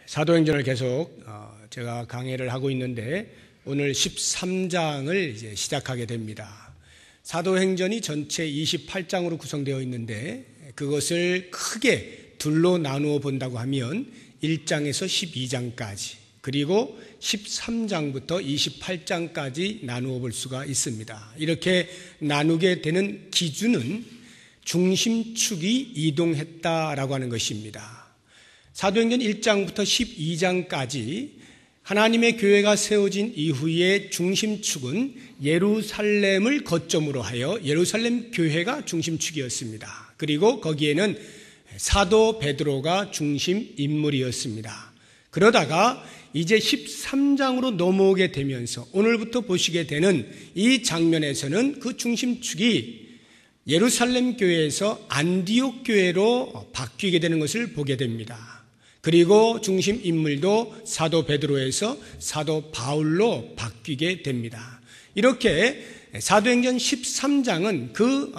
사도행전을 계속 제가 강의를 하고 있는데 오늘 13장을 이제 시작하게 됩니다. 사도행전이 전체 28장으로 구성되어 있는데 그것을 크게 둘로 나누어 본다고 하면 1장에서 12장까지 그리고 13장부터 28장까지 나누어 볼 수가 있습니다. 이렇게 나누게 되는 기준은 중심축이 이동했다라고 하는 것입니다. 사도행전 1장부터 12장까지 하나님의 교회가 세워진 이후의 중심축은 예루살렘을 거점으로 하여 예루살렘 교회가 중심축이었습니다. 그리고 거기에는 사도 베드로가 중심 인물이었습니다. 그러다가 이제 13장으로 넘어오게 되면서 오늘부터 보시게 되는 이 장면에서는 그 중심축이 예루살렘 교회에서 안디옥 교회로 바뀌게 되는 것을 보게 됩니다. 그리고 중심 인물도 사도 베드로에서 사도 바울로 바뀌게 됩니다. 이렇게 사도행전 13장은 그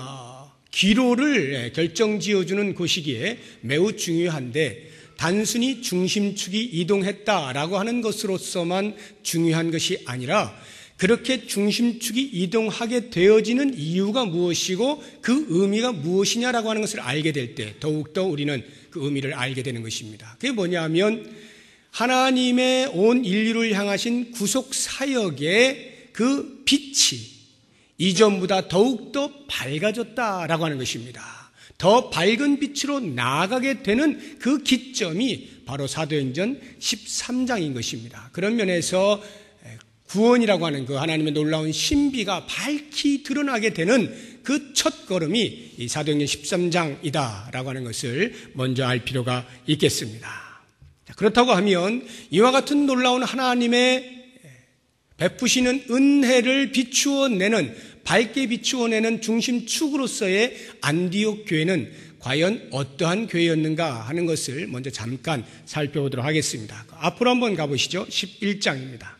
기로를 결정지어주는 곳이기에 매우 중요한데 단순히 중심축이 이동했다라고 하는 것으로서만 중요한 것이 아니라 그렇게 중심축이 이동하게 되어지는 이유가 무엇이고 그 의미가 무엇이냐라고 하는 것을 알게 될 때 더욱더 우리는 그 의미를 알게 되는 것입니다. 그게 뭐냐면 하나님의 온 인류를 향하신 구속 사역의 그 빛이 이전보다 더욱더 밝아졌다라고 하는 것입니다. 더 밝은 빛으로 나아가게 되는 그 기점이 바로 사도행전 13장인 것입니다. 그런 면에서 구원이라고 하는 그 하나님의 놀라운 신비가 밝히 드러나게 되는 그 첫 걸음이 이 사도행전 13장이다라고 하는 것을 먼저 알 필요가 있겠습니다. 그렇다고 하면 이와 같은 놀라운 하나님의 베푸시는 은혜를 비추어내는 밝게 비추어내는 중심축으로서의 안디옥 교회는 과연 어떠한 교회였는가 하는 것을 먼저 잠깐 살펴보도록 하겠습니다. 앞으로 한번 가보시죠. 11장입니다.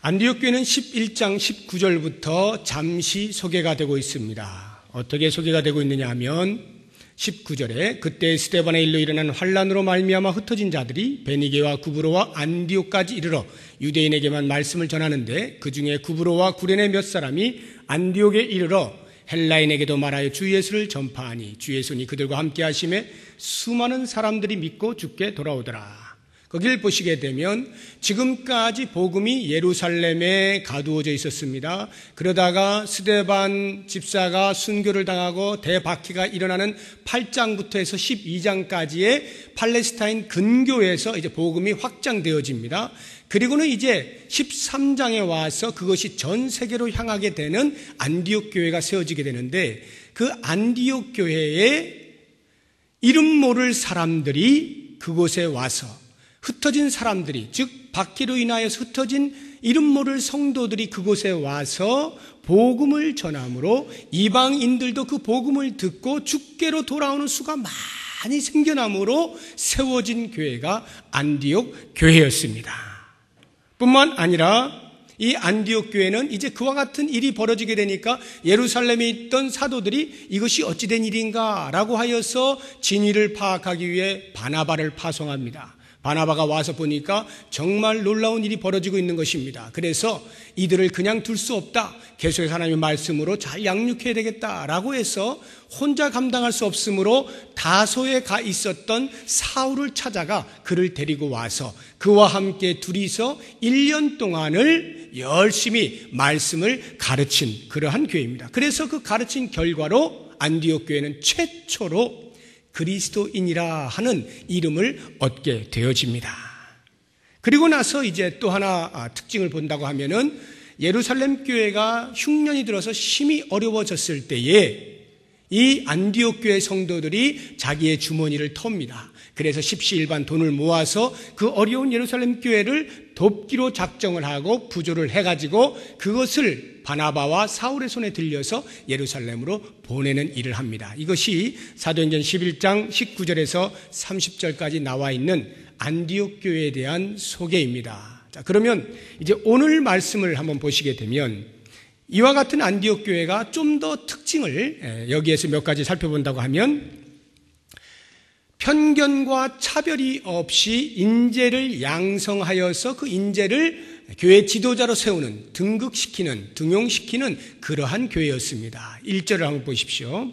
안디옥 교회는 11장 19절부터 잠시 소개가 되고 있습니다. 어떻게 소개가 되고 있느냐 하면 19절에 그때 스데반의 일로 일어난 환란으로 말미암아 흩어진 자들이 베니게와 구브로와 안디옥까지 이르러 유대인에게만 말씀을 전하는데 그 중에 구브로와 구레네 몇 사람이 안디옥에 이르러 헬라인에게도 말하여 주 예수를 전파하니 주 예수니 그들과 함께 하심에 수많은 사람들이 믿고 주께 돌아오더라. 거기를 보시게 되면 지금까지 복음이 예루살렘에 가두어져 있었습니다. 그러다가 스데반 집사가 순교를 당하고 대박해가 일어나는 8장부터 해서 12장까지의 팔레스타인 근교에서 이제 복음이 확장되어집니다. 그리고는 이제 13장에 와서 그것이 전 세계로 향하게 되는 안디옥 교회가 세워지게 되는데 그 안디옥 교회에 이름 모를 사람들이 그곳에 와서 흩어진 사람들이 즉 박해로 인하여서 흩어진 이름 모를 성도들이 그곳에 와서 복음을 전함으로 이방인들도 그 복음을 듣고 주께로 돌아오는 수가 많이 생겨남으로 세워진 교회가 안디옥 교회였습니다. 뿐만 아니라 이 안디옥 교회는 이제 그와 같은 일이 벌어지게 되니까 예루살렘에 있던 사도들이 이것이 어찌된 일인가 라고 하여서 진위를 파악하기 위해 바나바를 파송합니다. 바나바가 와서 보니까 정말 놀라운 일이 벌어지고 있는 것입니다. 그래서 이들을 그냥 둘 수 없다. 계속해서 하나님의 말씀으로 잘 양육해야 되겠다라고 해서 혼자 감당할 수 없으므로 다소에 가 있었던 사울을 찾아가 그를 데리고 와서 그와 함께 둘이서 1년 동안을 열심히 말씀을 가르친 그러한 교회입니다. 그래서 그 가르친 결과로 안디옥 교회는 최초로 그리스도인이라 하는 이름을 얻게 되어집니다. 그리고 나서 이제 또 하나 특징을 본다고 하면은 예루살렘 교회가 흉년이 들어서 심히 어려워졌을 때에 이 안디옥 교회 성도들이 자기의 주머니를 텁니다. 그래서 십시일반 돈을 모아서 그 어려운 예루살렘 교회를 돕기로 작정을 하고 부조를 해가지고 그것을 바나바와 사울의 손에 들려서 예루살렘으로 보내는 일을 합니다. 이것이 사도행전 11장 19절에서 30절까지 나와 있는 안디옥 교회에 대한 소개입니다. 자, 그러면 이제 오늘 말씀을 한번 보시게 되면 이와 같은 안디옥 교회가 좀 더 특징을 여기에서 몇 가지 살펴본다고 하면 편견과 차별이 없이 인재를 양성하여서 그 인재를 교회 지도자로 세우는, 등극시키는, 등용시키는 그러한 교회였습니다. 1절을 한번 보십시오.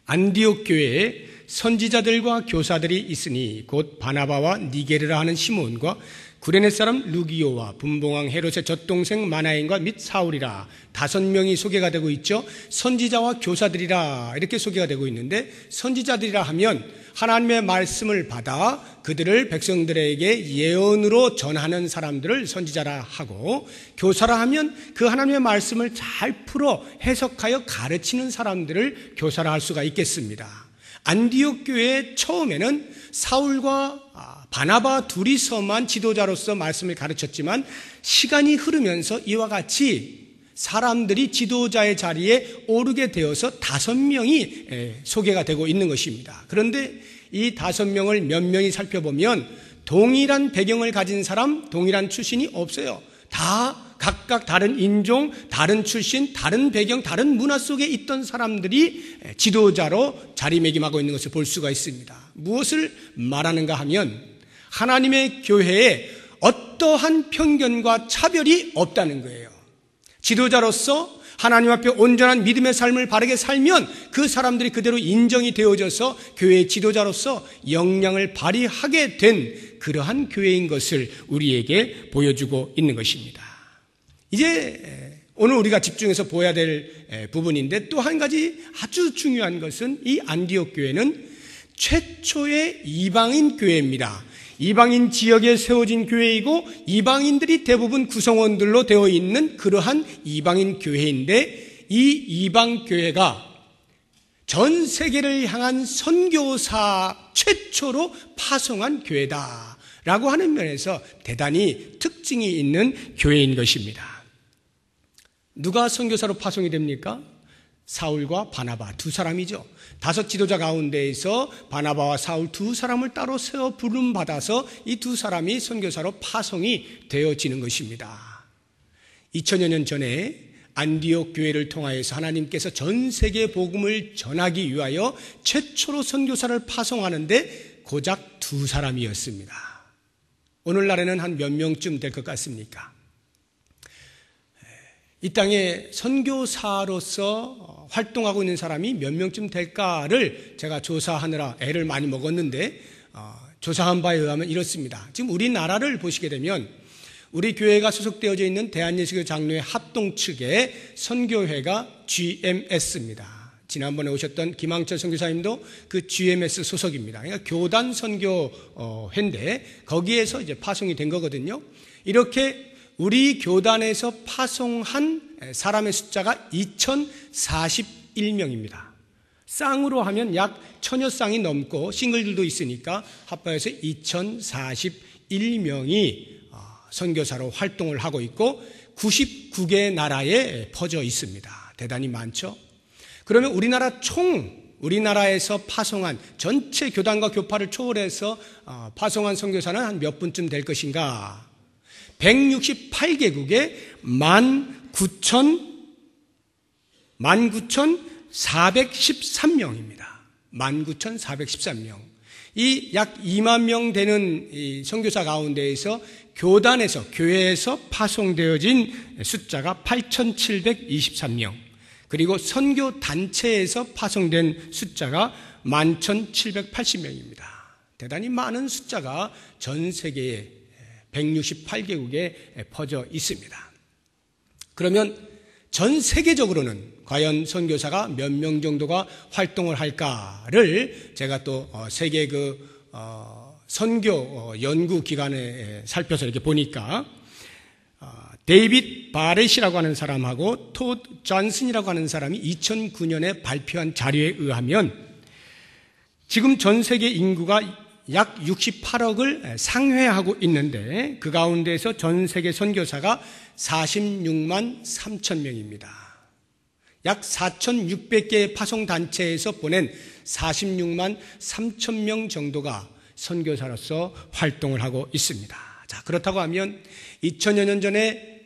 안디옥 교회에 선지자들과 교사들이 있으니 곧 바나바와 니게르라 하는 시몬과 구레네 사람 루기오와 분봉왕 헤롯의 젖동생 마나엔과 및 사울이라 5명이 소개가 되고 있죠. 선지자와 교사들이라 이렇게 소개가 되고 있는데, 선지자들이라 하면 하나님의 말씀을 받아 그들을 백성들에게 예언으로 전하는 사람들을 선지자라 하고, 교사라 하면 그 하나님의 말씀을 잘 풀어 해석하여 가르치는 사람들을 교사라 할 수가 있겠습니다. 안디옥 교회 처음에는 사울과 바나바 둘이서만 지도자로서 말씀을 가르쳤지만, 시간이 흐르면서 이와 같이 사람들이 지도자의 자리에 오르게 되어서 5명이 소개가 되고 있는 것입니다. 그런데 이 5명을 몇 명이 살펴보면 동일한 배경을 가진 사람, 동일한 출신이 없어요. 다 각각 다른 인종, 다른 출신, 다른 배경, 다른 문화 속에 있던 사람들이 지도자로 자리매김하고 있는 것을 볼 수가 있습니다. 무엇을 말하는가 하면 하나님의 교회에 어떠한 편견과 차별이 없다는 거예요. 지도자로서 하나님 앞에 온전한 믿음의 삶을 바르게 살면 그 사람들이 그대로 인정이 되어져서 교회의 지도자로서 역량을 발휘하게 된 그러한 교회인 것을 우리에게 보여주고 있는 것입니다. 이제 오늘 우리가 집중해서 보아야 될 부분인데, 또 한 가지 아주 중요한 것은 이 안디옥 교회는 최초의 이방인 교회입니다. 이방인 지역에 세워진 교회이고 이방인들이 대부분 구성원들로 되어 있는 그러한 이방인 교회인데, 이 이방 교회가 전 세계를 향한 선교사 최초로 파송한 교회다라고 하는 면에서 대단히 특징이 있는 교회인 것입니다. 누가 선교사로 파송이 됩니까? 사울과 바나바 2사람이죠. 5 지도자 가운데에서 바나바와 사울 2사람을 따로 세워 부름받아서 이 2사람이 선교사로 파송이 되어지는 것입니다. 2000여 년 전에 안디옥 교회를 통하여서 하나님께서 전 세계 복음을 전하기 위하여 최초로 선교사를 파송하는데 고작 2사람이었습니다. 오늘날에는 한 몇 명쯤 될 것 같습니까? 이 땅에 선교사로서 활동하고 있는 사람이 몇 명쯤 될까를 제가 조사하느라 애를 많이 먹었는데, 조사한 바에 의하면 이렇습니다. 지금 우리나라를 보시게 되면 우리 교회가 소속되어져 있는 대한예수교 장로회 합동 측의 선교회가 GMS입니다. 지난번에 오셨던 김항철 선교사님도 그 GMS 소속입니다. 그러니까 교단 선교회인데 거기에서 이제 파송이 된 거거든요. 이렇게 우리 교단에서 파송한 사람의 숫자가 2041명입니다. 쌍으로 하면 약 1000여 쌍이 넘고 싱글들도 있으니까 합하여서 2041명이 선교사로 활동을 하고 있고 99개 나라에 퍼져 있습니다. 대단히 많죠. 그러면 우리나라에서 파송한 전체 교단과 교파를 초월해서 파송한 선교사는 한 몇 분쯤 될 것인가? 168개국에 19,413명입니다. 19,413명. 이 약 2만 명 되는 이 선교사 가운데에서 교회에서 파송되어진 숫자가 8,723명. 그리고 선교 단체에서 파송된 숫자가 11,780명입니다. 대단히 많은 숫자가 전 세계에 168개국에 퍼져 있습니다. 그러면 전 세계적으로는 과연 선교사가 몇 명 정도가 활동을 할까를 제가 또 세계 선교 연구 기관에 살펴서 이렇게 보니까 데이빗 바렛이라고 하는 사람하고 토드 존슨이라고 하는 사람이 2009년에 발표한 자료에 의하면 지금 전 세계 인구가 약 68억을 상회하고 있는데 그 가운데서 전 세계 선교사가 46만 3천 명입니다. 약 4,600개의 파송단체에서 보낸 46만 3천 명 정도가 선교사로서 활동을 하고 있습니다. 자, 그렇다고 하면 2000여 년 전에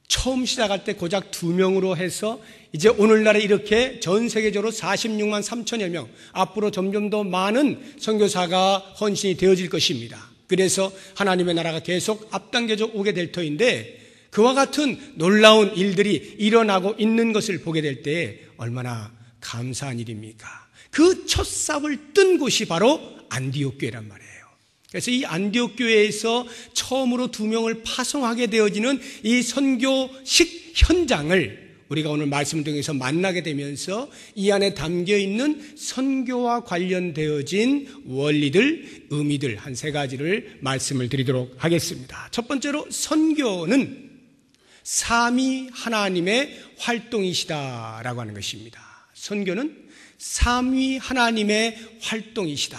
처음 시작할 때 고작 2명으로 해서 이제 오늘날에 이렇게 전 세계적으로 46만 3천여 명, 앞으로 점점 더 많은 선교사가 헌신이 되어질 것입니다. 그래서 하나님의 나라가 계속 앞당겨져 오게 될 터인데, 그와 같은 놀라운 일들이 일어나고 있는 것을 보게 될 때 얼마나 감사한 일입니까? 그 첫 삽을 뜬 곳이 바로 안디옥 교회란 말이에요. 그래서 이 안디옥 교회에서 처음으로 2명을 파송하게 되어지는 이 선교식 현장을 우리가 오늘 말씀 통해서 만나게 되면서 이 안에 담겨있는 선교와 관련되어진 원리들, 의미들 한 3가지를 말씀을 드리도록 하겠습니다. 첫 번째로, 선교는 삼위 하나님의 활동이시다라고 하는 것입니다. 선교는 삼위 하나님의 활동이시다.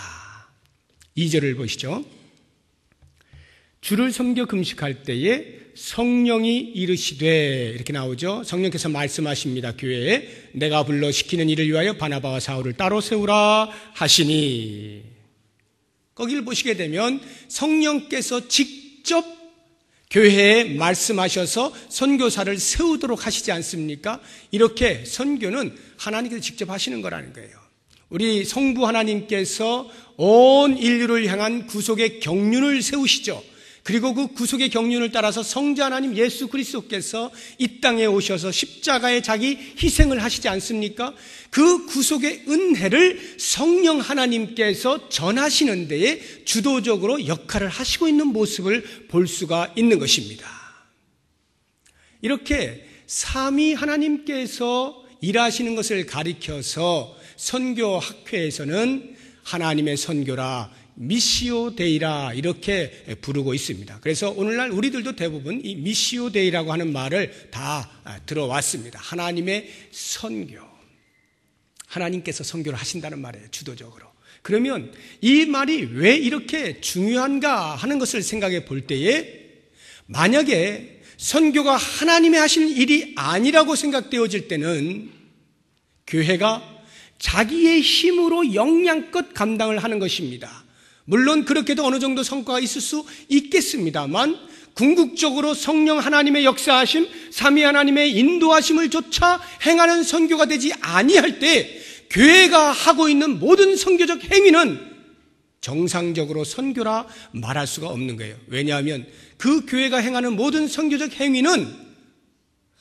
2절을 보시죠. 주를 섬겨 금식할 때에 성령이 이르시되, 이렇게 나오죠. 성령께서 말씀하십니다. 교회에 내가 불러 시키는 일을 위하여 바나바와 사울을 따로 세우라 하시니, 거기를 보시게 되면 성령께서 직접 교회에 말씀하셔서 선교사를 세우도록 하시지 않습니까? 이렇게 선교는 하나님께서 직접 하시는 거라는 거예요. 우리 성부 하나님께서 온 인류를 향한 구속의 경륜을 세우시죠. 그리고 그 구속의 경륜을 따라서 성자 하나님 예수 그리스도께서 이 땅에 오셔서 십자가에 자기 희생을 하시지 않습니까? 그 구속의 은혜를 성령 하나님께서 전하시는 데에 주도적으로 역할을 하시고 있는 모습을 볼 수가 있는 것입니다. 이렇게 삼위 하나님께서 일하시는 것을 가리켜서 선교학회에서는 하나님의 선교라, 미시오 데이라 이렇게 부르고 있습니다. 그래서 오늘날 우리들도 대부분 이 미시오 데이라고 하는 말을 다 들어왔습니다. 하나님의 선교, 하나님께서 선교를 하신다는 말이에요, 주도적으로. 그러면 이 말이 왜 이렇게 중요한가 하는 것을 생각해 볼 때에, 만약에 선교가 하나님이 하시는 일이 아니라고 생각되어질 때는 교회가 자기의 힘으로 역량껏 감당을 하는 것입니다. 물론 그렇게도 어느 정도 성과가 있을 수 있겠습니다만, 궁극적으로 성령 하나님의 역사하심, 삼위 하나님의 인도하심을 조차 행하는 선교가 되지 아니할 때 교회가 하고 있는 모든 선교적 행위는 정상적으로 선교라 말할 수가 없는 거예요. 왜냐하면 그 교회가 행하는 모든 선교적 행위는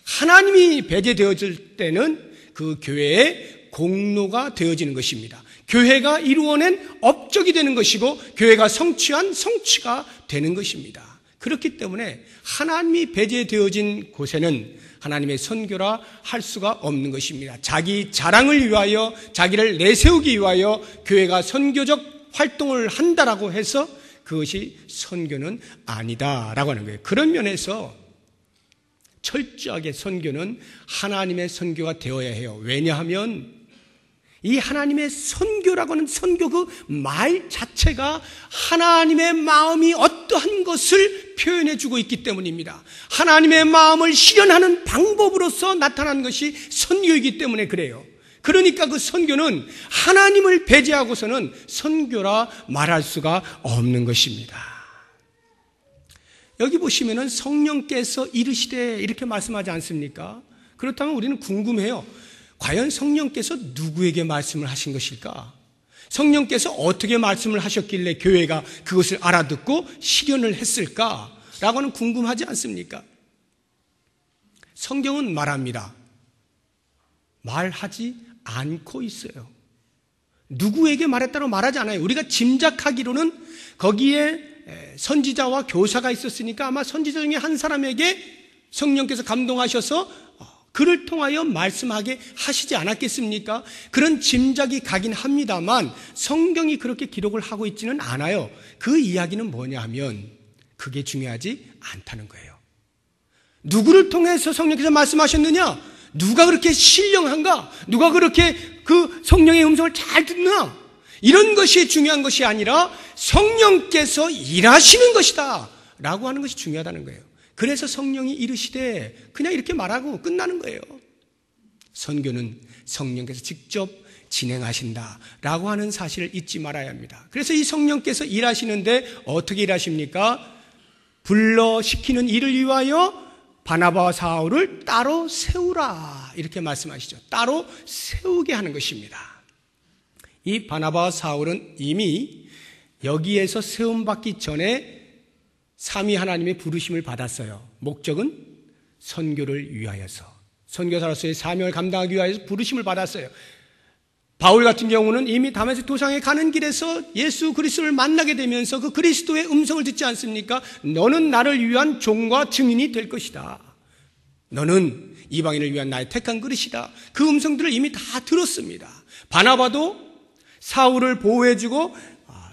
하나님이 배제되어질 때는 그 교회의 공로가 되어지는 것입니다. 교회가 이루어낸 업적이 되는 것이고, 교회가 성취한 성취가 되는 것입니다. 그렇기 때문에 하나님이 배제되어진 곳에는 하나님의 선교라 할 수가 없는 것입니다. 자기 자랑을 위하여, 자기를 내세우기 위하여 교회가 선교적 활동을 한다라고 해서 그것이 선교는 아니다라고 하는 거예요. 그런 면에서 철저하게 선교는 하나님의 선교가 되어야 해요. 왜냐하면 이 하나님의 선교라고 하는 선교 그 말 자체가 하나님의 마음이 어떠한 것을 표현해 주고 있기 때문입니다. 하나님의 마음을 실현하는 방법으로서 나타난 것이 선교이기 때문에 그래요. 그러니까 그 선교는 하나님을 배제하고서는 선교라 말할 수가 없는 것입니다. 여기 보시면은 성령께서 이르시되 이렇게 말씀하지 않습니까? 그렇다면 우리는 궁금해요. 과연 성령께서 누구에게 말씀을 하신 것일까? 성령께서 어떻게 말씀을 하셨길래 교회가 그것을 알아듣고 실현을 했을까? 라고는 궁금하지 않습니까? 성경은 말합니다. 말하지 않고 있어요. 누구에게 말했다고 말하지 않아요. 우리가 짐작하기로는 거기에 선지자와 교사가 있었으니까 아마 선지자 중에 한 사람에게 성령께서 감동하셔서 그를 통하여 말씀하게 하시지 않았겠습니까? 그런 짐작이 가긴 합니다만 성경이 그렇게 기록을 하고 있지는 않아요. 그 이야기는 뭐냐 하면 그게 중요하지 않다는 거예요. 누구를 통해서 성령께서 말씀하셨느냐? 누가 그렇게 신령한가? 누가 그렇게 그 성령의 음성을 잘 듣나? 이런 것이 중요한 것이 아니라 성령께서 일하시는 것이다 라고 하는 것이 중요하다는 거예요. 그래서 성령이 이르시되 그냥 이렇게 말하고 끝나는 거예요. 선교는 성령께서 직접 진행하신다라고 하는 사실을 잊지 말아야 합니다. 그래서 이 성령께서 일하시는데 어떻게 일하십니까? 불러 시키는 일을 위하여 바나바와 사울을 따로 세우라 이렇게 말씀하시죠. 따로 세우게 하는 것입니다. 이 바나바와 사울은 이미 여기에서 세움받기 전에 삼위 하나님의 부르심을 받았어요. 목적은 선교를 위하여서, 선교사로서의 사명을 감당하기 위하여서 부르심을 받았어요. 바울 같은 경우는 이미 다메섹 도상에 가는 길에서 예수 그리스도를 만나게 되면서 그 그리스도의 음성을 듣지 않습니까? 너는 나를 위한 종과 증인이 될 것이다. 너는 이방인을 위한 나의 택한 그릇이다. 그 음성들을 이미 다 들었습니다. 바나바도 사울을 보호해주고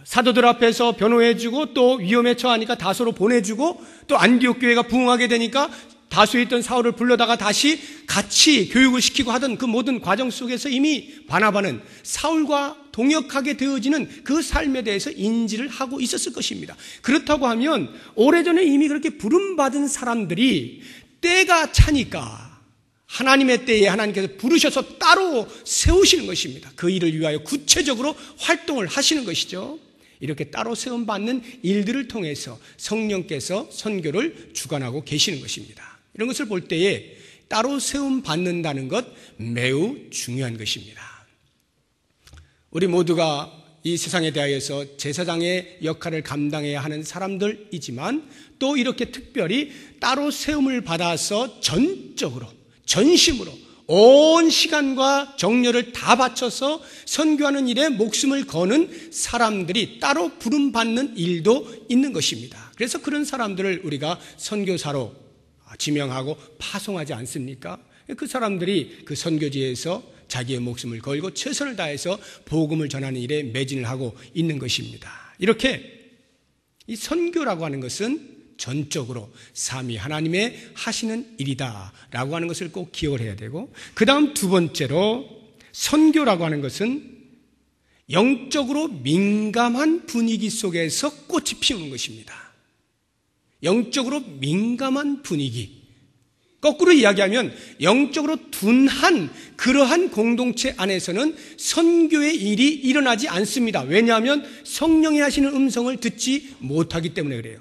사도들 앞에서 변호해주고 또 위험에 처하니까 다소로 보내주고 또 안디옥 교회가 부흥하게 되니까 다수에 있던 사울을 불러다가 다시 같이 교육을 시키고 하던 그 모든 과정 속에서 이미 바나바는 사울과 동역하게 되어지는 그 삶에 대해서 인지를 하고 있었을 것입니다. 그렇다고 하면 오래전에 이미 그렇게 부름받은 사람들이 때가 차니까 하나님의 때에 하나님께서 부르셔서 따로 세우시는 것입니다. 그 일을 위하여 구체적으로 활동을 하시는 것이죠. 이렇게 따로 세움받는 일들을 통해서 성령께서 선교를 주관하고 계시는 것입니다. 이런 것을 볼 때에 따로 세움받는다는 것 매우 중요한 것입니다. 우리 모두가 이 세상에 대하여서 제사장의 역할을 감당해야 하는 사람들이지만 또 이렇게 특별히 따로 세움을 받아서 전적으로, 전심으로 온 시간과 정열을 다 바쳐서 선교하는 일에 목숨을 거는 사람들이 따로 부름받는 일도 있는 것입니다. 그래서 그런 사람들을 우리가 선교사로 지명하고 파송하지 않습니까? 그 사람들이 그 선교지에서 자기의 목숨을 걸고 최선을 다해서 복음을 전하는 일에 매진을 하고 있는 것입니다. 이렇게 이 선교라고 하는 것은 전적으로 삼위 하나님의 하시는 일이다라고 하는 것을 꼭 기억을 해야 되고, 그 다음 두 번째로 선교라고 하는 것은 영적으로 민감한 분위기 속에서 꽃이 피우는 것입니다. 영적으로 민감한 분위기, 거꾸로 이야기하면 영적으로 둔한 그러한 공동체 안에서는 선교의 일이 일어나지 않습니다. 왜냐하면 성령이 하시는 음성을 듣지 못하기 때문에 그래요.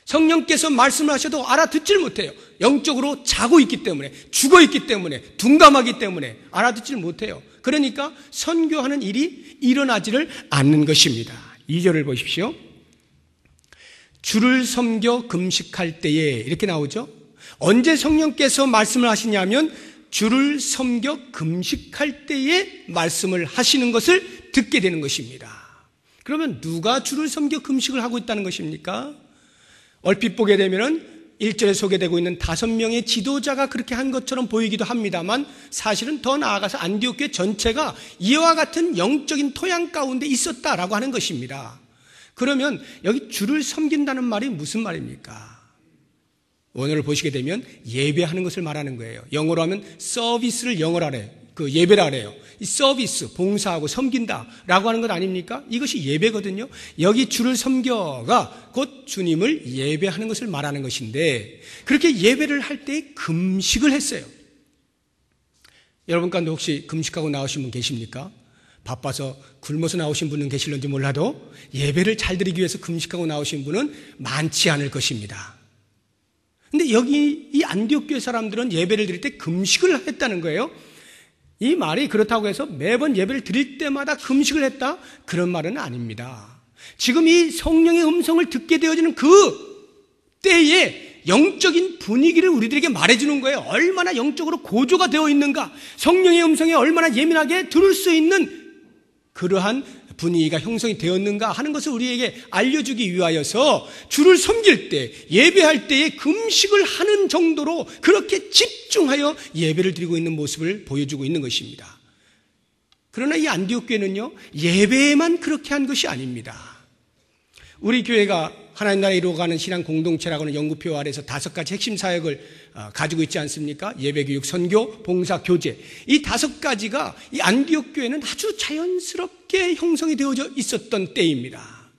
성령께서 말씀을 하셔도 알아듣질 못해요. 영적으로 자고 있기 때문에, 죽어 있기 때문에, 둔감하기 때문에 알아듣질 못해요. 그러니까 선교하는 일이 일어나지를 않는 것입니다. 2절을 보십시오. 주를 섬겨 금식할 때에, 이렇게 나오죠. 언제 성령께서 말씀을 하시냐면 주를 섬겨 금식할 때에 말씀을 하시는 것을 듣게 되는 것입니다. 그러면 누가 주를 섬겨 금식을 하고 있다는 것입니까? 얼핏 보게 되면은 1절에 소개되고 있는 5명의 지도자가 그렇게 한 것처럼 보이기도 합니다만 사실은 더 나아가서 안디옥 교회 전체가 이와 같은 영적인 토양 가운데 있었다라고 하는 것입니다. 그러면 여기 주를 섬긴다는 말이 무슨 말입니까? 원어를 보시게 되면 예배하는 것을 말하는 거예요. 영어로 하면 서비스를 영어로 하래요. 그 예배라 그래요. 이 서비스, 봉사하고 섬긴다라고 하는 것 아닙니까? 이것이 예배거든요. 여기 주를 섬겨가 곧 주님을 예배하는 것을 말하는 것인데, 그렇게 예배를 할 때 금식을 했어요. 여러분 가운데 혹시 금식하고 나오신 분 계십니까? 바빠서 굶어서 나오신 분은 계실런지 몰라도 예배를 잘 드리기 위해서 금식하고 나오신 분은 많지 않을 것입니다. 근데 여기 이 안디옥 교회 사람들은 예배를 드릴 때 금식을 했다는 거예요. 이 말이 그렇다고 해서 매번 예배를 드릴 때마다 금식을 했다? 그런 말은 아닙니다. 지금 이 성령의 음성을 듣게 되어지는 그 때에 영적인 분위기를 우리들에게 말해주는 거예요. 얼마나 영적으로 고조가 되어 있는가, 성령의 음성에 얼마나 예민하게 들을 수 있는 그러한 분위기가 형성이 되었는가 하는 것을 우리에게 알려주기 위하여서 주를 섬길 때, 예배할 때에 금식을 하는 정도로 그렇게 집중하여 예배를 드리고 있는 모습을 보여주고 있는 것입니다. 그러나 이 안디옥 교회는요, 예배에만 그렇게 한 것이 아닙니다. 우리 교회가 하나님 나라에 이루어가는 신앙 공동체라고 하는 연구표 아래서 5가지 핵심 사역을 가지고 있지 않습니까? 예배교육, 선교, 봉사, 교제. 이 5가지가 이 안디옥 교회는 아주 자연스럽게 형성이 되어져 있었던 때입니다.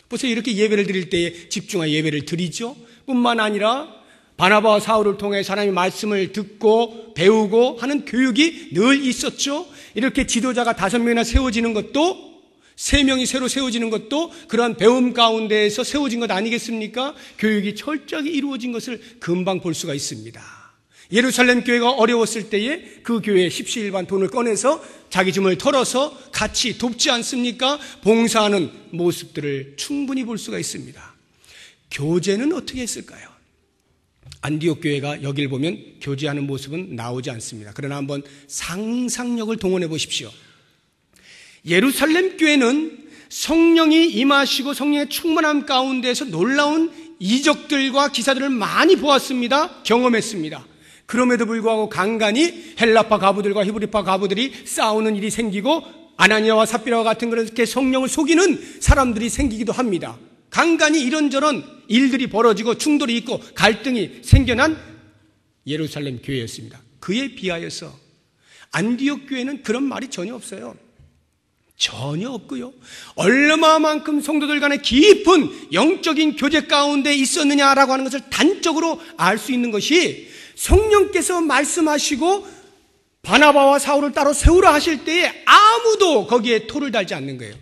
보세요. 이렇게 예배를 드릴 때에 집중하여 예배를 드리죠. 뿐만 아니라 바나바와 사울을 통해 하나님의 말씀을 듣고 배우고 하는 교육이 늘 있었죠. 이렇게 지도자가 5명이나 세워지는 것도, 3명이 새로 세워지는 것도 그러한 배움 가운데에서 세워진 것 아니겠습니까? 교육이 철저하게 이루어진 것을 금방 볼 수가 있습니다. 예루살렘 교회가 어려웠을 때에 그 교회 십시일반 돈을 꺼내서 자기 줌을 털어서 같이 돕지 않습니까? 봉사하는 모습들을 충분히 볼 수가 있습니다. 교제는 어떻게 했을까요? 안디옥 교회가 여길 보면 교제하는 모습은 나오지 않습니다. 그러나 한번 상상력을 동원해 보십시오. 예루살렘 교회는 성령이 임하시고 성령의 충만함 가운데서 놀라운 이적들과 기사들을 많이 보았습니다. 경험했습니다. 그럼에도 불구하고 간간히 헬라파 가부들과 히브리파 가부들이 싸우는 일이 생기고 아나니아와 삽비라와 같은 그렇게 성령을 속이는 사람들이 생기기도 합니다. 간간히 이런저런 일들이 벌어지고 충돌이 있고 갈등이 생겨난 예루살렘 교회였습니다. 그에 비하여서 안디옥 교회는 그런 말이 전혀 없어요. 전혀 없고요. 얼마만큼 성도들 간의 깊은 영적인 교제 가운데 있었느냐라고 하는 것을 단적으로 알 수 있는 것이 성령께서 말씀하시고 바나바와 사울을 따로 세우라 하실 때에 아무도 거기에 토를 달지 않는 거예요.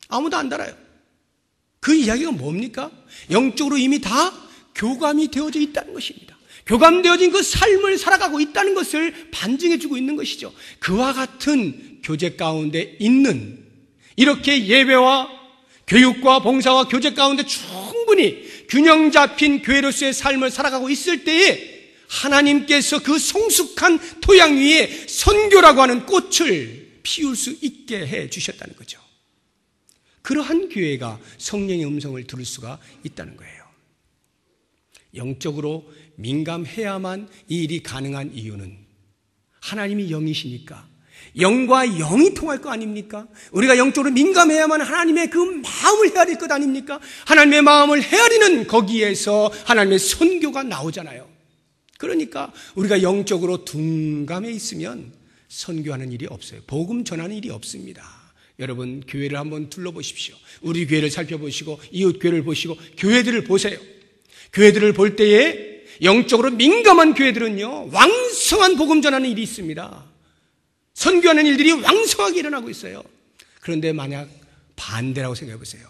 아무도 안 달아요. 그 이야기가 뭡니까? 영적으로 이미 다 교감이 되어져 있다는 것입니다. 교감되어진 그 삶을 살아가고 있다는 것을 반증해주고 있는 것이죠. 그와 같은 교제 가운데 있는, 이렇게 예배와 교육과 봉사와 교제 가운데 충분히 균형 잡힌 교회로서의 삶을 살아가고 있을 때에 하나님께서 그 성숙한 토양 위에 선교라고 하는 꽃을 피울 수 있게 해 주셨다는 거죠. 그러한 교회가 성령의 음성을 들을 수가 있다는 거예요. 영적으로 민감해야만 이 일이 가능한 이유는 하나님이 영이시니까, 영과 영이 통할 거 아닙니까? 우리가 영적으로 민감해야만 하나님의 그 마음을 헤아릴 것 아닙니까? 하나님의 마음을 헤아리는 거기에서 하나님의 선교가 나오잖아요. 그러니까 우리가 영적으로 둔감해 있으면 선교하는 일이 없어요. 복음 전하는 일이 없습니다. 여러분, 교회를 한번 둘러보십시오. 우리 교회를 살펴보시고 이웃 교회를 보시고 교회들을 보세요. 교회들을 볼 때에 영적으로 민감한 교회들은요, 왕성한 복음 전하는 일이 있습니다. 선교하는 일들이 왕성하게 일어나고 있어요. 그런데 만약 반대라고 생각해 보세요.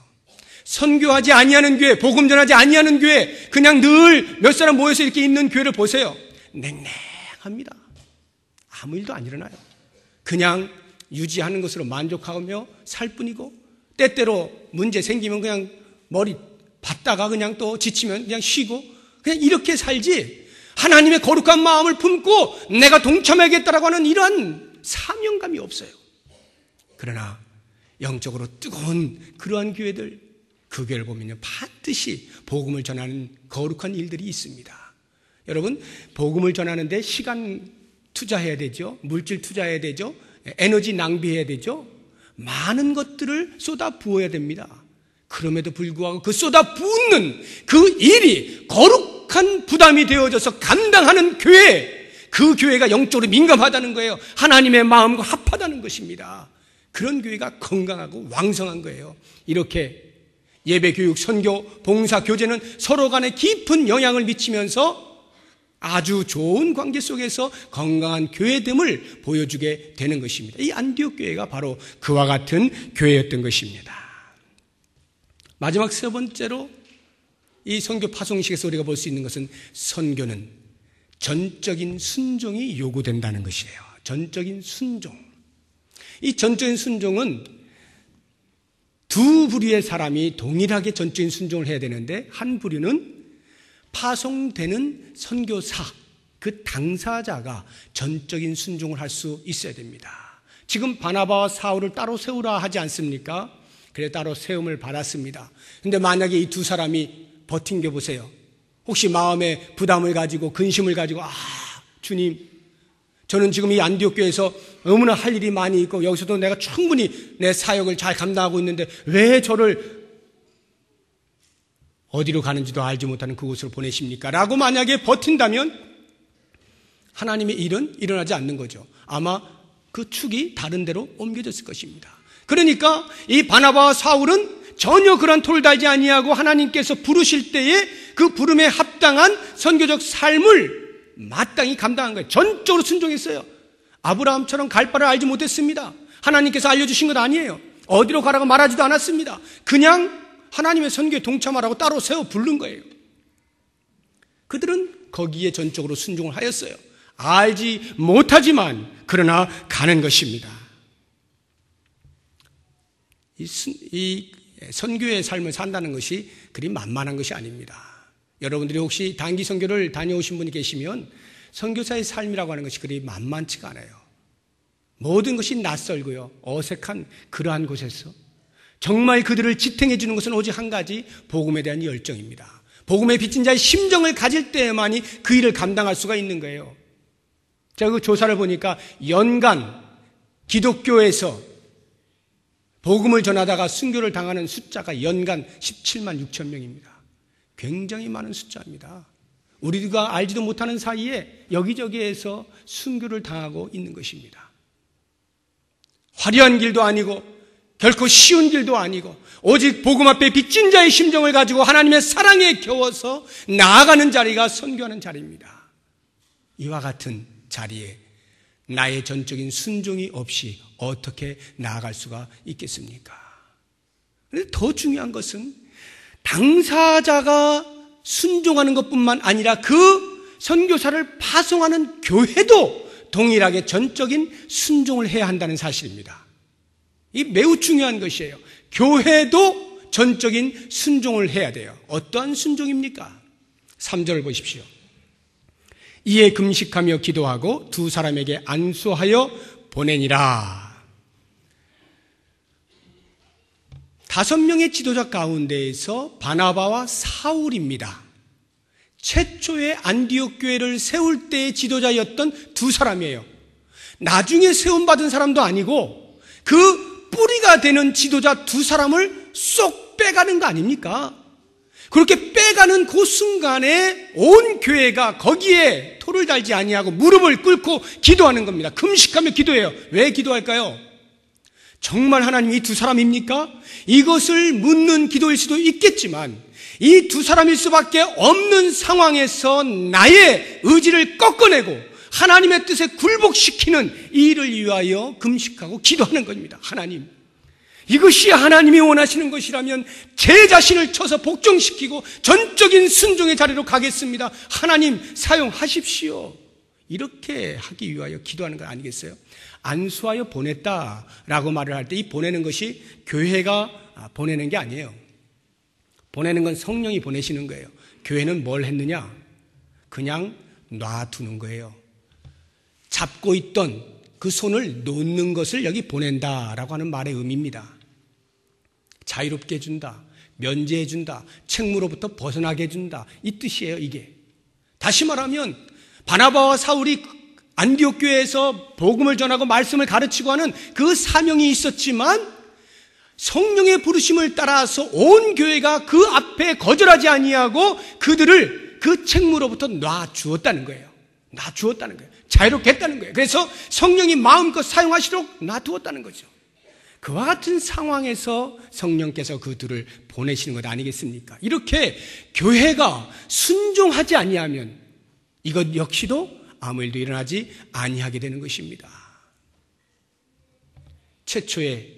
선교하지 아니하는 교회, 복음 전하지 아니하는 교회, 그냥 늘 몇 사람 모여서 이렇게 있는 교회를 보세요. 냉랭합니다. 아무 일도 안 일어나요. 그냥 유지하는 것으로 만족하며 살 뿐이고, 때때로 문제 생기면 그냥 머리 받다가 그냥 또 지치면 그냥 쉬고, 그냥 이렇게 살지, 하나님의 거룩한 마음을 품고 내가 동참하겠다라고 하는 이러한 사명감이 없어요. 그러나 영적으로 뜨거운 그러한 교회들, 그 교회를 보면요, 반드시 복음을 전하는 거룩한 일들이 있습니다. 여러분, 복음을 전하는데 시간 투자해야 되죠. 물질 투자해야 되죠. 에너지 낭비해야 되죠. 많은 것들을 쏟아 부어야 됩니다. 그럼에도 불구하고 그 쏟아 붓는 그 일이 거룩한 부담이 되어져서 감당하는 교회, 그 교회가 영적으로 민감하다는 거예요. 하나님의 마음과 합하다는 것입니다. 그런 교회가 건강하고 왕성한 거예요. 이렇게 예배, 교육, 선교, 봉사, 교제는 서로 간에 깊은 영향을 미치면서 아주 좋은 관계 속에서 건강한 교회됨을 보여주게 되는 것입니다. 이 안디옥 교회가 바로 그와 같은 교회였던 것입니다. 마지막 세 번째로 이 선교 파송식에서 우리가 볼 수 있는 것은 선교는 전적인 순종이 요구된다는 것이에요. 전적인 순종. 이 전적인 순종은 두 부류의 사람이 동일하게 전적인 순종을 해야 되는데, 한 부류는 파송되는 선교사, 그 당사자가 전적인 순종을 할 수 있어야 됩니다. 지금 바나바와 사울을 따로 세우라 하지 않습니까? 그래 따로 세움을 받았습니다. 그런데 만약에 이 두 사람이 버틴겨 보세요. 혹시 마음에 부담을 가지고 근심을 가지고, 주님, 저는 지금 이 안디옥 교회에서 너무나 할 일이 많이 있고 여기서도 내가 충분히 내 사역을 잘 감당하고 있는데 왜 저를 어디로 가는지도 알지 못하는 그곳으로 보내십니까? 라고 만약에 버틴다면 하나님의 일은 일어나지 않는 거죠. 아마 그 축이 다른 데로 옮겨졌을 것입니다. 그러니까 이 바나바와 사울은 전혀 그런 토를 달지 아니하고 하나님께서 부르실 때에 그 부름에 합당한 선교적 삶을 마땅히 감당한 거예요. 전적으로 순종했어요. 아브라함처럼 갈 바를 알지 못했습니다. 하나님께서 알려주신 것 아니에요. 어디로 가라고 말하지도 않았습니다. 그냥 하나님의 선교에 동참하라고 따로 세워 부른 거예요. 그들은 거기에 전적으로 순종을 하였어요. 알지 못하지만 그러나 가는 것입니다. 이 선교의 삶을 산다는 것이 그리 만만한 것이 아닙니다. 여러분들이 혹시 단기 선교를 다녀오신 분이 계시면 선교사의 삶이라고 하는 것이 그리 만만치가 않아요. 모든 것이 낯설고요, 어색한 그러한 곳에서 정말 그들을 지탱해 주는 것은 오직 한 가지, 복음에 대한 열정입니다. 복음의 빚진 자의 심정을 가질 때만이 그 일을 감당할 수가 있는 거예요. 제가 그 조사를 보니까 연간 기독교에서 복음을 전하다가 순교를 당하는 숫자가 연간 17만 6천 명입니다. 굉장히 많은 숫자입니다. 우리가 알지도 못하는 사이에 여기저기에서 순교를 당하고 있는 것입니다. 화려한 길도 아니고 결코 쉬운 길도 아니고 오직 복음 앞에 빚진 자의 심정을 가지고 하나님의 사랑에 겨워서 나아가는 자리가 선교하는 자리입니다. 이와 같은 자리에 나의 전적인 순종이 없이 어떻게 나아갈 수가 있겠습니까? 그런데 더 중요한 것은 당사자가 순종하는 것뿐만 아니라 그 선교사를 파송하는 교회도 동일하게 전적인 순종을 해야 한다는 사실입니다. 이 매우 중요한 것이에요. 교회도 전적인 순종을 해야 돼요. 어떠한 순종입니까? 3절을 보십시오. 이에 금식하며 기도하고 두 사람에게 안수하여 보내니라. 5명의 지도자 가운데에서 바나바와 사울입니다. 최초의 안디옥 교회를 세울 때의 지도자였던 두 사람이에요. 나중에 세움받은 사람도 아니고 그 뿌리가 되는 지도자 두 사람을 쏙 빼가는 거 아닙니까? 그렇게 빼가는 그 순간에 온 교회가 거기에 토를 달지 아니하고 무릎을 꿇고 기도하는 겁니다. 금식하며 기도해요. 왜 기도할까요? 정말 하나님이 이 두 사람입니까? 이것을 묻는 기도일 수도 있겠지만 이 두 사람일 수밖에 없는 상황에서 나의 의지를 꺾어내고 하나님의 뜻에 굴복시키는 이 일을 위하여 금식하고 기도하는 겁니다. 하나님, 이것이 하나님이 원하시는 것이라면 제 자신을 쳐서 복종시키고 전적인 순종의 자리로 가겠습니다. 하나님 사용하십시오. 이렇게 하기 위하여 기도하는 것 아니겠어요? 안수하여 보냈다라고 말을 할 때 이 보내는 것이 교회가 보내는 게 아니에요. 보내는 건 성령이 보내시는 거예요. 교회는 뭘 했느냐? 그냥 놔두는 거예요. 잡고 있던 그 손을 놓는 것을 여기 보낸다라고 하는 말의 의미입니다. 자유롭게 해준다, 면제해준다, 책무로부터 벗어나게 해준다, 이 뜻이에요. 이게 다시 말하면 바나바와 사울이 안디옥 교회에서 복음을 전하고 말씀을 가르치고 하는 그 사명이 있었지만 성령의 부르심을 따라서 온 교회가 그 앞에 거절하지 아니하고 그들을 그 책무로부터 놔주었다는 거예요. 놔주었다는 거예요. 자유롭게 했다는 거예요. 그래서 성령이 마음껏 사용하시도록 놔두었다는 거죠. 그와 같은 상황에서 성령께서 그들을 보내시는 것 아니겠습니까? 이렇게 교회가 순종하지 아니하면 이것 역시도 아무 일도 일어나지 아니하게 되는 것입니다. 최초의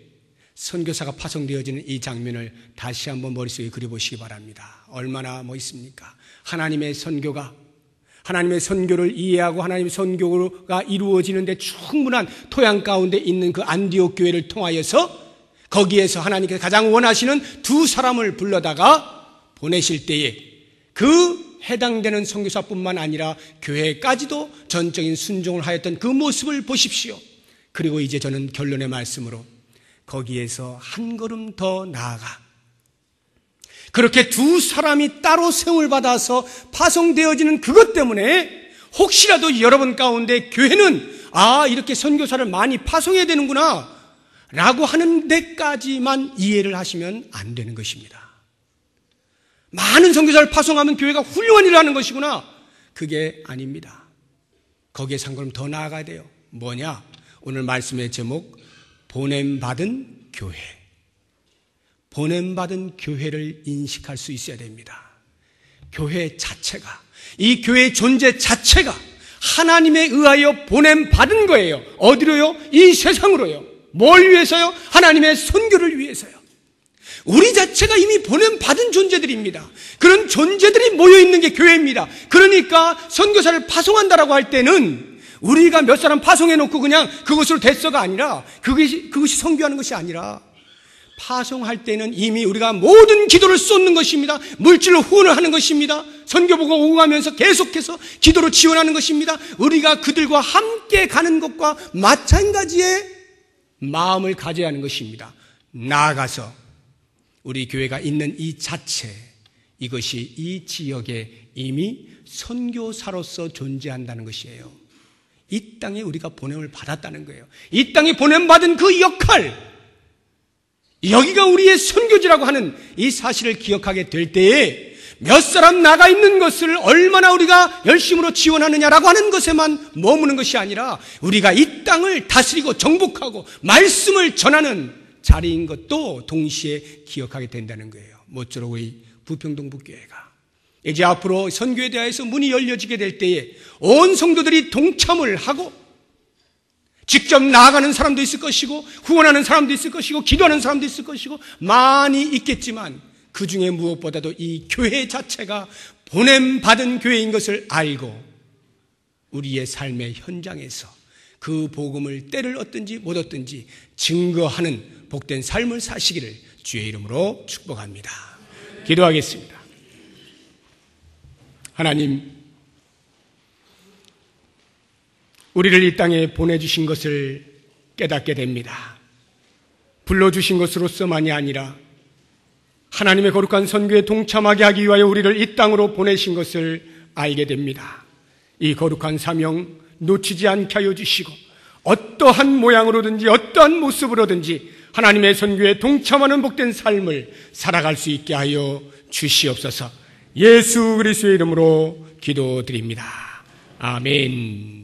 선교사가 파송되어지는 이 장면을 다시 한번 머릿속에 그려보시기 바랍니다. 얼마나 멋있습니까? 하나님의 선교가, 하나님의 선교를 이해하고 하나님의 선교가 이루어지는데 충분한 토양 가운데 있는 그 안디옥 교회를 통하여서 거기에서 하나님께서 가장 원하시는 두 사람을 불러다가 보내실 때에 그 해당되는 선교사뿐만 아니라 교회까지도 전적인 순종을 하였던 그 모습을 보십시오. 그리고 이제 저는 결론의 말씀으로 거기에서 한 걸음 더 나아가 그렇게 두 사람이 따로 세움을 받아서 파송되어지는 그것 때문에 혹시라도 여러분 가운데 교회는 이렇게 선교사를 많이 파송해야 되는구나 라고 하는 데까지만 이해를 하시면 안 되는 것입니다. 많은 선교사를 파송하면 교회가 훌륭한 일을 하는 것이구나. 그게 아닙니다. 거기에서 한 걸음 더 나아가야 돼요. 뭐냐? 오늘 말씀의 제목, 보냄받은 교회. 보냄받은 교회를 인식할 수 있어야 됩니다. 교회 자체가, 이 교회의 존재 자체가 하나님에 의하여 보냄받은 거예요. 어디로요? 이 세상으로요. 뭘 위해서요? 하나님의 선교를 위해서요. 우리 자체가 이미 보냄받은 존재들입니다. 그런 존재들이 모여있는 게 교회입니다. 그러니까 선교사를 파송한다라고 할 때는 우리가 몇 사람 파송해 놓고 그냥 그것으로 됐어가 아니라 그것이 선교하는 것이 아니라 파송할 때는 이미 우리가 모든 기도를 쏟는 것입니다. 물질로 후원을 하는 것입니다. 선교보고 오고 가면서 계속해서 기도로 지원하는 것입니다. 우리가 그들과 함께 가는 것과 마찬가지의 마음을 가져야 하는 것입니다. 나아가서 우리 교회가 있는 이 자체, 이것이 이 지역에 이미 선교사로서 존재한다는 것이에요. 이 땅에 우리가 보냄을 받았다는 거예요. 이 땅에 보냄받은 그 역할, 여기가 우리의 선교지라고 하는 이 사실을 기억하게 될 때에 몇 사람 나가 있는 것을 얼마나 우리가 열심으로 지원하느냐라고 하는 것에만 머무는 것이 아니라 우리가 이 땅을 다스리고 정복하고 말씀을 전하는 자리인 것도 동시에 기억하게 된다는 거예요. 모쪼록 우리 부평동북교회가 이제 앞으로 선교에 대해서 문이 열려지게 될 때에 온 성도들이 동참을 하고 직접 나아가는 사람도 있을 것이고 후원하는 사람도 있을 것이고 기도하는 사람도 있을 것이고 많이 있겠지만 그 중에 무엇보다도 이 교회 자체가 보냄받은 교회인 것을 알고 우리의 삶의 현장에서 그 복음을 때를 얻든지 못 얻든지 증거하는 복된 삶을 사시기를 주의 이름으로 축복합니다. 기도하겠습니다. 하나님, 우리를 이 땅에 보내주신 것을 깨닫게 됩니다. 불러주신 것으로서만이 아니라 하나님의 거룩한 선교에 동참하게 하기 위하여 우리를 이 땅으로 보내신 것을 알게 됩니다. 이 거룩한 사명 놓치지 않게 하여 주시고 어떠한 모양으로든지 어떠한 모습으로든지 하나님의 선교에 동참하는 복된 삶을 살아갈 수 있게 하여 주시옵소서. 예수 그리스도의 이름으로 기도드립니다. 아멘.